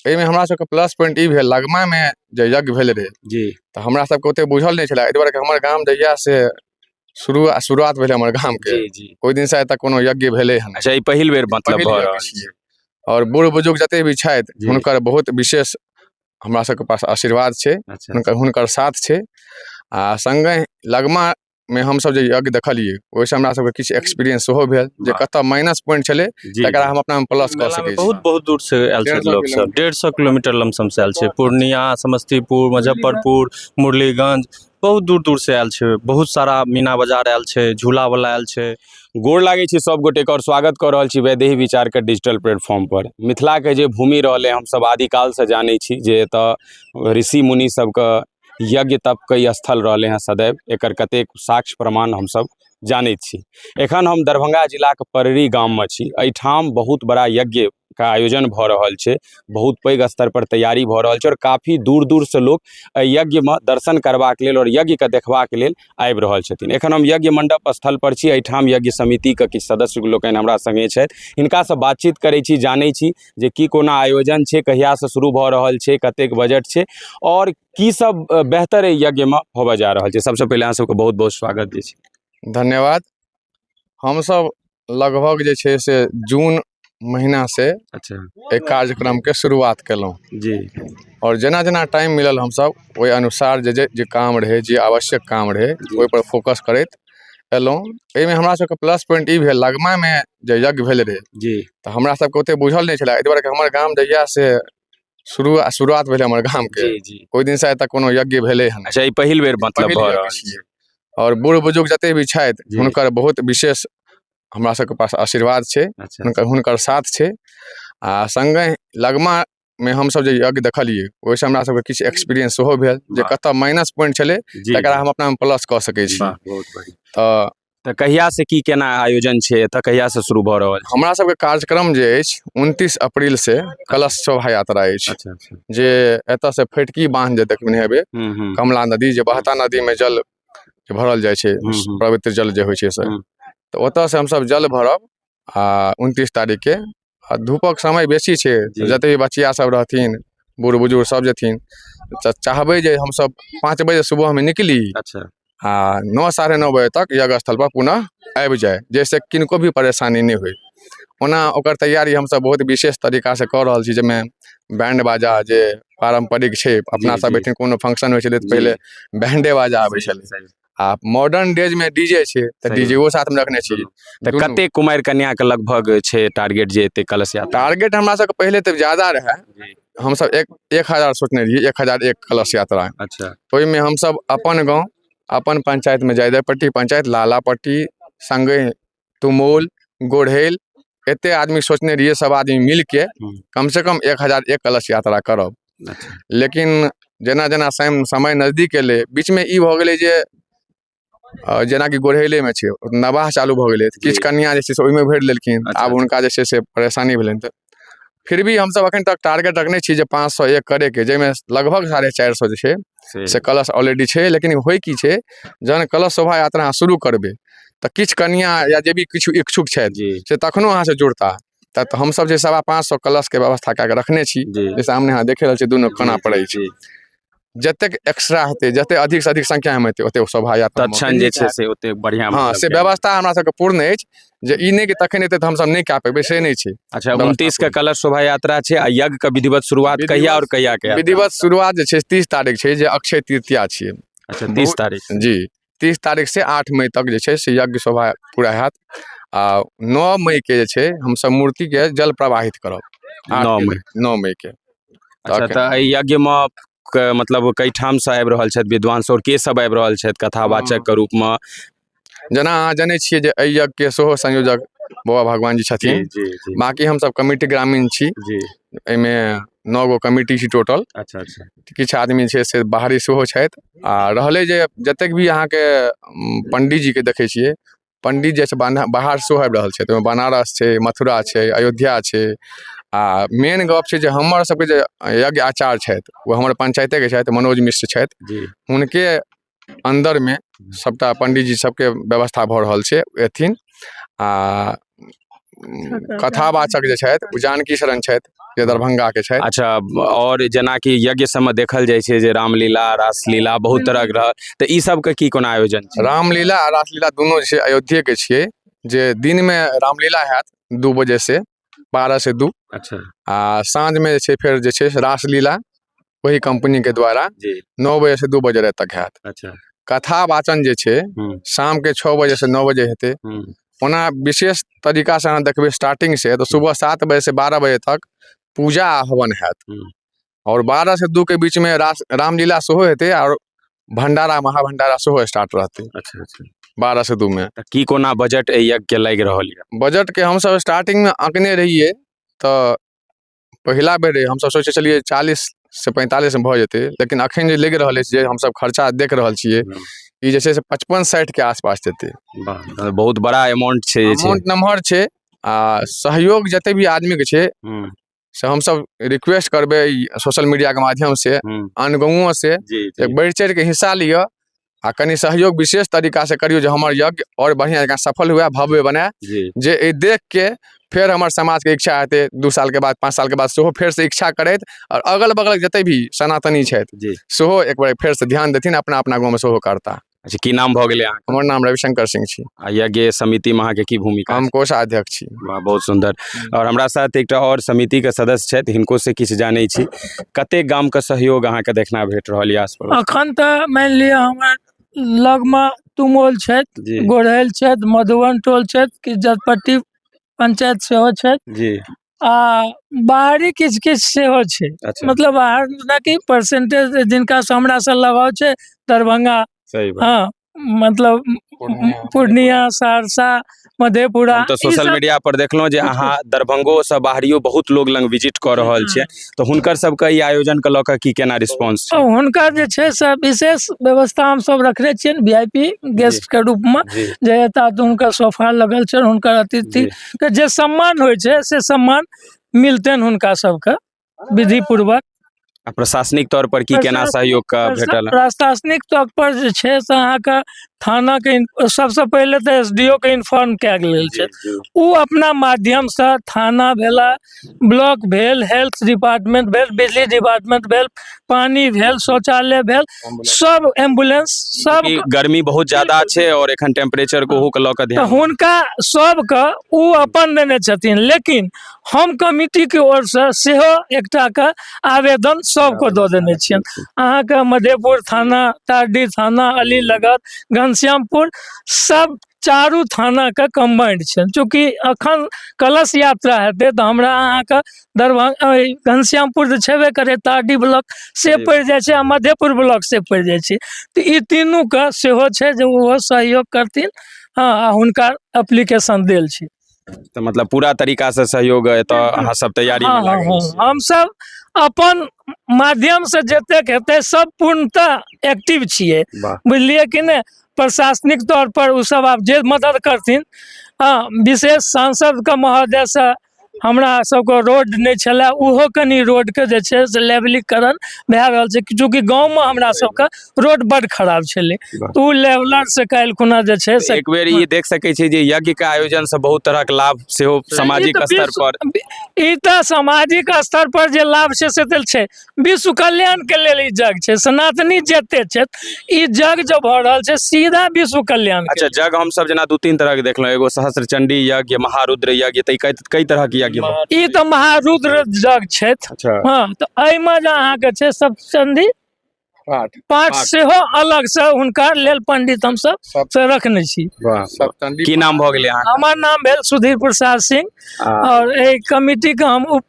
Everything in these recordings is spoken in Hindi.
एहिमे हमरा सबके प्लस पॉइंट ई भेल लगमामे जे यज्ञ भेल रहे जी तऽ हमरा सबके ओते बुझल नहि छलै, एहि दुआरे कि हमर गाम जहिया से शुरुआत भेलै हमर गाम के, जी जी ओहि दिन से आइ तक कोनो यज्ञ भेलै हन। अच्छा, ई पहिल बेर मतलब पहिल भऽ यज्ञ रहल छियै छै। और बूढ़ बुजुर्ग जते भी छथि जी। हुनकर बहुत विशेष हमरा सबके पास आशीर्वाद छै, अच्छा हुनकर साथ छै। आ संगे लगमा में हमसब जे यज्ञ देखलियै ओहिसँ हमरा सबके किछु एक्सपीरियंस सेहो भेल जे वाह। कतऽ माइनस पॉइंट छलै जी तकरा जी हम अपना प्लस कऽ मेला में सकै छी। बहुत बहुत दूर से आयल छथि 150 लोग सब, 150 किलोमीटर लमसम से आयल छै, पूर्णिया, समस्तीपुर, मुजफ्फरपुर, मुरलीगंज, बहुत दूर दूर से आयल छै। बहुत सारा मीना बाजार आयल छै, झूला वाला आयल छै। गोर लागै छी सब गोटे के और स्वागत कऽ रहल छी वैदेही विचार के डिजिटल प्लेटफॉर्म पर। मिथिला के जे भूमि रहलै हमसब आदिकाल से जानै छी जे एतऽ ऋषि मुनि सबके यज्ञ तप के स्थल रहलै हैं सदैव, एकर कतेक साक्ष्य प्रमाण हमसब जानैत छी। एखन हम दरभंगा जिलाके पड़री गाममे छी। एहिठाम बहुत बड़ा यज्ञ के आयोजन भऽ रहल छै, बहुत पैघ स्तर पर तैयारी भऽ रहल छै और काफी दूर दूर से लोग एहि यज्ञमे दर्शन करबाक लेल और यज्ञके देखबाक लेल आबि रहल छथिन। एखन हम यज्ञ मंडप स्थल पर छी, एहिठाम यज्ञ समितिके किछु सदस्य लोकनि हमरा संगे छथि, हिनकासँ बातचीत करै छी, जानै छी जे की कोना आयोजन छै, कहियासँ शुरू भऽ रहल छै, कतेक बजट छै और की सब बेहतर एहि यज्ञमे होबऽ जा रहल छै। सबसँ पहिले अहाँ सबके बहुत बहुत स्वागत दै छी। धन्यवाद। हमसब लगभग जे छै से जून महीना से अच्छा एहि कार्यक्रम के शुरुआत केलहुँ जी और जेना जेना टाइम मिलल हमसब ओहि अनुसार जे काम रहै, जे आवश्यक काम रहै जी ओहिपर फोकस करैत एलहुँ। एहिमे हमरा सबके प्लस पॉइंट ई भेल लगमामे जे यज्ञ भेल रहे जी तऽ हमरा सबके ओते बुझल नहि छलै, एहि दुआरे कि हमर गाम जहिया से शुरुआत भेलै हमर गाम के, जी जी ओहि दिन से आइ तक कोनो यज्ञ भेलै हन। अच्छा, ई पहिल बेर मतलब पहिल भऽ यज्ञ रहल छियै छै। और बूढ़ बुजुर्ग जते भी छथि जी हुनकर बहुत विशेष हमरा सबके पास आशीर्वाद छै, अच्छा हुनकर साथ छै। आ संगे लगमा में हमसब जे यज्ञ देखलियै ओहिसँ हमरा सबके किछु एक्सपीरियंस सेहो भेल जे वाह। कतऽ माइनस पॉइंट छलै जी तकरा जी हम अपना प्लस कऽ सकै छी। वाह, बहुत बढ़िया। तऽ तऽ कहिया से की केना आयोजन छै, एतऽ कहिया से शुरू भऽ रहल छै? हमरा सबके कार्यक्रम जे अछि 29 अप्रैल से कलश शोभा यात्रा अछि, अच्छा अच्छा जे एतऽ से फटकी बांध जे देखने हेबै हम्म। कमला नदी, जे बहता नदी में जल भरल जाइ छै, हम्म पवित्र जल जे होइ छै से, हम्म तऽ ओतऽ से हमसब जल भरब आ 29 तारीख के। आ धूपक समय बेसी छै, जी जते भी बचिया सब रहथिन, बूढ़ बुजुर्ग सब जेथिन, तऽ चाहबै जे हमसब 5 बजे सुबहमे निकली अच्छा आ 9 साढ़े 9 बजे तक यज्ञ स्थल पर पुनः आबि जाए, जाहिसँ किनको भी परेशानी नहि होइ। ओना ओकर तैयारी हमसब बहुत विशेष तरीकासँ कऽ रहल छी, जाहिमे बैंड बाजा जे पारम्परिक छै, जी अपना सब जी एहिठिन कोनो फंक्शन होइ छलै तऽ जी पहिले बैंडे बाजा आबै सही छलै, सही आ मॉडर्न डेज में डीजे छै तऽ सही डीजेओ साथमे रखने छी। दुनू। तऽ दुनू कते कुमारि कन्या के लगभग छै टारगेट जे एतै कलश यात्रा? टारगेट हमरा सबके पहिले तऽ ज्यादा रहै, जी हमसब 1000 सोचने रहियै, 1001 कलश यात्रा। अच्छा ओहिमे हमसब अपन गाँव, अपन पंचायतमे जयदेवपट्टी पंचायत, लालापट्टी, संगे तुमौल, गोढ़ैल, एते आदमी सोचने रहियै, सब आदमी मिलके कम से कम 1001 कलश यात्रा करब। अच्छा लेकिन जेना जेना समय नजदीक एलै, बीचमे ई भऽ गेलै जे जेनाकि गोढ़ैलेमे छै नवाह चालू भऽ गेलै, तऽ जी किछु कन्या जे छै से ओहिमे भरि लेलखिन, अच्छा आब अच्छा हुनका जे छै से परेशानी भेलनि। तऽ फिर भी हमसब एखन तक टारगेट रखने छी जे 501 करैके, जाहिमे लगभग 450 जे छै से कलश ऑलरेडी छै। लेकिन होइ की छै, जहन कलश शोभा यात्रा अहाँ शुरू करबै तऽ किछु कन्या या जे भी किछु इच्छुक छथि जी से तखनो अहाँसँ जुड़ता। तऽ हमसब जे 550 कलशके व्यवस्था कए कऽ रखने छी, जी जे सामने अहाँ देख रहल छियै दुनू जी कोना पर जी अछि। जी जतेक एक्स्ट्रा हेतै, जतेक अधिक से अधिक संख्यामे हेतै, ओतेक शोभा यात्रा तत्क्षण जे छै से ओते बढ़िआँ हाँ मतलब से कयल व्यवस्था हमरा सबके पूर्ण अछि, जे ई नहि कि तखन एतै तऽ हमसब नहि कए पेबै, से नहि छै। अच्छा, व्यवस्था 29 के पूर्ण कलश शोभा यात्रा छै आ यज्ञ के विधिवत शुरुआत कहिया और कहिया के हैत? विधिवत शुरुआत जे छै 30 तारीख छै, जे अक्षय तृतीया छियै। अच्छा, 30 बहुत तारीख से जी 30 तारीख से 8 मई तक जे छै से यज्ञ शोभा पूरा हैत। आ 9 मई के जे छै हमसब मूर्तिके जल प्रवाहित करब, 9 मई। 9 मई के। अच्छा, तऽ एहि यज्ञमे मतलब कईठामसँ आबि रहल छथि विद्वान सब, और के सब आबि रहल छथि कथावाचक के रूपमे? जेना अहाँ जनै छियै जे एहि यज्ञके सेहो संयोजक बाबा भगवान जी जी छथिन। जी जी बाँकी हमसब कमिटी ग्रामीण छी, जी एहिमे 9 गो कमिटी छी टोटल। अच्छा अच्छा किछु आदमी छै से बाहरी सेहो छथि। आ रहलै जे जतेक भी अहाँके पंडीजीके देखै छियै, पंडित जे छै बाहर सेहो आबि रहल छथि। ओहिमे बनारस छै, मथुरा छै, अयोध्या छै। आ मेन गप छै जे हमर सबके जे यज्ञ आचार्य छथि, ओ हमर पंचायतेके छथि, मनोज मिश्र छथि। जी हुनके अन्दरमे सबटा पंडीजी सबके व्यवस्था भऽ रहल छै, एथिन। आ कथावाचक जे छथि ओ जानकी शरण छथि जे दरभंगा के छथि। अच्छा, और जेना कि यज्ञ सबमे देखल जाइ छै जे रामलीला रासलीला बहुत तरहक रहल, तऽ ई सबके की कोना आयोजन छै? रामलीला आ रासलीला दुनू जे छै अयोध्ये के छियै, जे दिन में रामलीला हैत 2 बजे से 12 से 2, अच्छा आ साँझ में जे छै फेर जे छै से रासलीला वही कंपनी के द्वारा जी 9 बजे से 2 बजे राति तक हैत। अच्छा कथा वाचन जे छै शाम के 6 बजे से 9 बजे हेतै। ओना विशेष तरीका से अहाँ देखबै स्टार्टिंग से तो सुबह 7 बजे से 12 बजे तक पूजा आ हवन हैत, और 12 से 2 के बीच में रामलीला सेहो हेतै और भंडारा महाभंडारा सेहो स्टार्ट रहतै। अच्छा अच्छा, 12 से 2 में तऽ की कोना बजट एहि यज्ञ के लागि रहल यऽ? बजट के हमसब स्टार्टिंग में आंकने रहिए, तऽ पहिला बेर रहे हमसब सोचे छलिए 40 से 45 में भऽ जेतै, लेकिन अखन जे लागि रहल अछि जे हमसब खर्चा देख रहल छियै ई जे छै से 55-60 के आसपास जेतै। वाह, बहुत बड़ा अमाउंट छै जे छै। अमाउंट नमहर छै, आ सहयोग जते भी आदमी के छै से हमसब रिक्वेस्ट करबै सोशल मीडिया के माध्यम से आन गाँवों से जी एक बढ़ि चढ़ि के हिस्सा लिअ, आ कनि सहयोग विशेष तरीका से करियो जे हमर यज्ञ और बढ़िया जकाँ सफल हुए, भव्य बने, जी जे ई देख के फेर हमर समाज के इच्छा हेतै 2 साल के बाद 5 साल के बाद सेहो फेर से इच्छा करैत, और अगल बगल जते भी सनातनी छथि जी। सेहो एक बार फेर से ध्यान देथिन, अपना अपना गाँव में सेहो करता। अच्छा, की नाम भऽ गेलै अहाँके? हमर नाम रविशंकर सिंह छी, आ यज्ञ समिति में अहाँके की भूमिका हम छै? कोषाध्यक्ष छी। वाह, बहुत सुंदर। और हमरा साथ एकटा और समिति के सदस्य छथि, हिनको से किछु जानै छी। कतेक गाम के सहयोग अहाँके देखना भेट रहल यऽ आसपास? अखन तऽ मानि लिअ हमर लगमे तुमौल छथि, जी गोढ़ैल छथि, मधुबन टोल छथि, कि जटपट्टी पंचायत सेहो छथि, जी आ बाहरी किछु किछु सेहो छै। अच्छा, मतलब बाहर जेनाकि परसेंटेज जिनका से हमरा से लगाव छै, दरभंगा, सही बात। हाँ, मतलब पूर्णिया, सहरसा, मधेपुरा, हम तऽ ई सोशल सब मीडिया पर देखलहुँ जे अहाँ दरभंगो से बाहरियो बहुत लोग लग विजिट कऽ रहल छियै, तऽ हुनकर सबके ई आयोजन के लऽ कऽ की केना रिस्पांस छै? हुनकर जे छै से विशेष व्यवस्था हम सब रखने छियनि VIP गेस्ट के रूप में, जी जे एता तऽ हुनकर सोफा लगल छनि, हुनकर अतिथि जी के जे सम्मान होइ छै से सम्मान मिलतनि हुनका सबके विधि पूर्वक। आ प्रशासनिक तौर पर की केना सहयोग का भेटल? प्रशासनिक तौर पर जे छै से अहाँके थाना के सबसे पहले तऽ SDO के इन्फॉर्म कए गेल छै, ओ अपना माध्यम से थाना भेला, ब्लॉक भेल, हेल्थ डिपार्टमेंट भेल, बिजली डिपार्टमेंट भेल, पानी भेल, शौचालय भेल, सब एम्बुलेंस सब। गर्मी बहुत ज्यादा छै और एखन टेम्परेचर को के लऽ कऽ तऽ ध्यान हुनका सबके ओ अपन देने छथिन, लेकिन हम कमिटी के ओर से सेहो एकटा के आवेदन सबको दऽ देने छियनि। अहाँके मधेपुर थाना, तारडी थाना, अलीनगर, घनश्यामपुर, सब चारू थाना के कम्बाइंड छनि। चूँकि अखन कलश यात्रा हेतै तऽ हमरा अहाँके दरभंगा घनश्यामपुर तऽ छेबे करे, तारडी ब्लॉक से पड़ि जाइ छै, आ मधेपुर ब्लॉक से पड़ि जाइ छै, तऽ ई तीनू के सेहो छै जे ओहो सहयोग करथिन। हाँ, आ हुनका एप्लीकेशन देल छै, तऽ मतलब पूरा तरीका से सहयोग एतऽ अहाँ सब तैयारी में लागल छी? हम सब अपन माध्यम से जतेक हेतै सब पूर्णतः एक्टिव छियै, बुझलियै कि नहि। प्रशासनिक तौर पर ओ सब आब जे मदद करथिन, हाँ, विशेष सांसद के महोदय से हमरा सबके रोड नहीं छलै, ओहो कनी रोड के जे छै से लेवलीकरण भए रहल छै, चूँकि गाँव में हमरा सबके रोड बड़ खराब छलै, तऽ ओ लेवलर से काल्हि खुना जे छै से एक बेर ई देख सकै छी जे यज्ञ के आयोजन से बहुत तरह के लाभ सेहो सामाजिक स्तर पर। ई तऽ सामाजिक स्तर पर जे लाभ छै से तऽ छै, विश्व कल्याण के लेल ई जग छै। सनातनी जते छथि ई जग जो भऽ रहल छै सीधा विश्व कल्याण के। अच्छा, जग हम सब जेना 2-3 तरह के देखलहुँ, एगो सहस्त्र चंडी यज्ञ, महारुद्र यज्ञ, तऽ कई तरह के यज्ञ? ई तऽ महारुद्र जग छथि। अच्छा, हाँ, तऽ एहिमे जे अहाँके छै सप्तचंडी पाठ सेहो अलग से हुनका लेल पंडित हम सब से रखने छी। की नाम भऽ गेलै अहाँ? हमर नाम भेल सुधीर प्रसाद सिंह, और एहि कमिटी के हम उप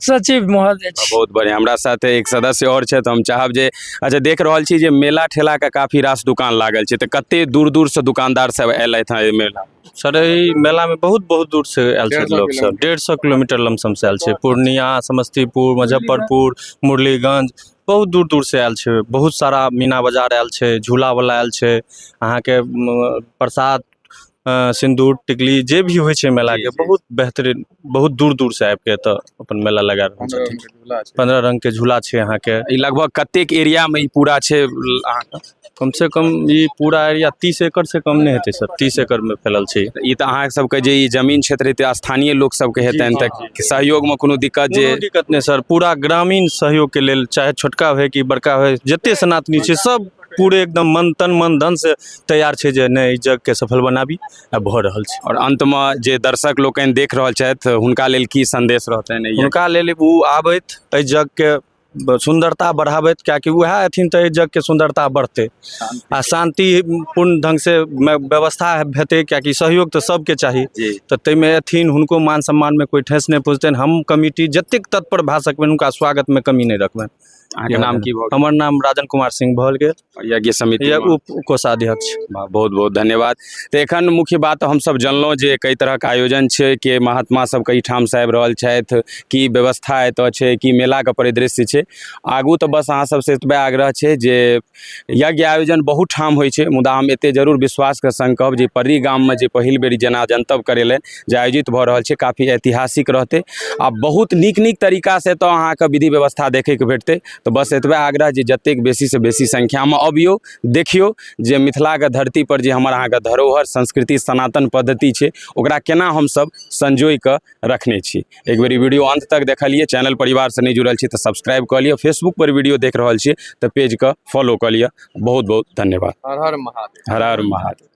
सचिव महोदय छी। बहुत बढ़िया। हमरा साथ एक सदस्य और छै, तऽ हम चाहब जे, अच्छा, देख रहल छी जे मेला ठेला के काफी रास दुकान लागल छै, तऽ कते दूर दूर से दुकानदार सब एलथि हैं मेला? सर, एहि मेला में बहुत दूर से आयल छै लोग सब, 150 किलोमीटर लमसम से आयल छै। पूर्णिया, समस्तीपुर, मुजफ्फरपुर, मुरलीगंज, बहुत दूर से आयल छै। बहुत सारा मीना बाजार आयल छै, झूला वाला आयल छै, अहाँके प्रसाद सिंदूर टिकली जे भी होइ छै मेला जी, के जी। बहुत बेहतरीन, बहुत दूर दूर से आबि के एतऽ अपन मेला लगा रहल छथिन। 15 रंग के झूला छै यहाँ के। ई लगभग कतेक एरिया में ई पूरा छै अहाँके? कम से कम ई पूरा एरिया 30 एकड़ से कम नहीं हेतै सर, 30 एकड़ में फैलल छै। ई तऽ अहाँ सबके जे ई जमीन क्षेत्र हेतै स्थानीय लोक सबके हेतनि तऽ सहयोग में कोनो दिक्कत जे कोनो दिक्कत नहीं सर, पूरा ग्रामीण सहयोग के लेल, चाहे छोटका हो कि बड़का हो, जते सनातनी छै सब पूरे एकदम मन तन मन धन से तैयार छै जे नहीं जग के सफल बनाबी आ भऽ रहल छै। और अंत में जे दर्शक लोकनि देख रहल छथि हुनका लेल की संदेश रहतनि एहि हुनका लेल उ आबैत एहि जग के सुंदरता बढ़ाबैत, कियाकि वएह अथिन तऽ एहि जग के सुंदरता बढ़तै आ शांतिपूर्ण ढंग से व्यवस्था हेतै, कियाकि सहयोग तऽ सबके चाही। जी। तऽ ताहिमे अथिन, हुनको मान सम्मान में कोई ठेस नहीं पहुँचतनि। हम कमिटी जतेक तत्पर भए सकबनि हुनका स्वागत में कमी नहीं रखबनि। अहाँके नाम की भऽ गेल? हमर नाम राजन कुमार सिंह भऽ गेल, यज्ञ समिति या में? उप कोषाध्यक्ष। बहुत बहुत धन्यवाद। तो एखन मुख्य बात हमसब जनलहुँ जे कई तरह के आयोजन छै, के महात्मा सब कई ठाम से आबि रहल छथि, की व्यवस्था एतऽ छै, की मेला के परिदृश्य छै। आगू तऽ बस अहाँ सबसे एतबे आग्रह छै जे यज्ञ आयोजन बहुत ठाम होइ छै, मुदा हम एते जरूर विश्वास के संग कहब जे पर्री गाम में जे पहिल बेरी जेना जनतब करेलनि जे आयोजित भऽ रहल छै, काफी ऐतिहासिक रहतै आ बहुत नीक नीक तरीका से एतऽ अहाँके विधि व्यवस्था देखै के भेटतै। तो बस एतबे आग्रह जे जतेक बेसी से बेसी संख्या में अबियौ, देखियौ जे मिथिला के धरती पर जे हमर अहाँके धरोहर संस्कृति सनातन पद्धति छै ओकरा केना हमसब संजोइ कऽ रखने छी। एक बेर वीडियो अंत तक देखलिए, चैनल परिवार से नहीं जुड़ल छी तऽ सब्सक्राइब कऽ लिअ, फेसबुक पर वीडियो देख रहल छी तऽ पेज के फॉलो कऽ लिअ। बहुत बहुत धन्यवाद। हर हर महादेव। हर हर महादेव।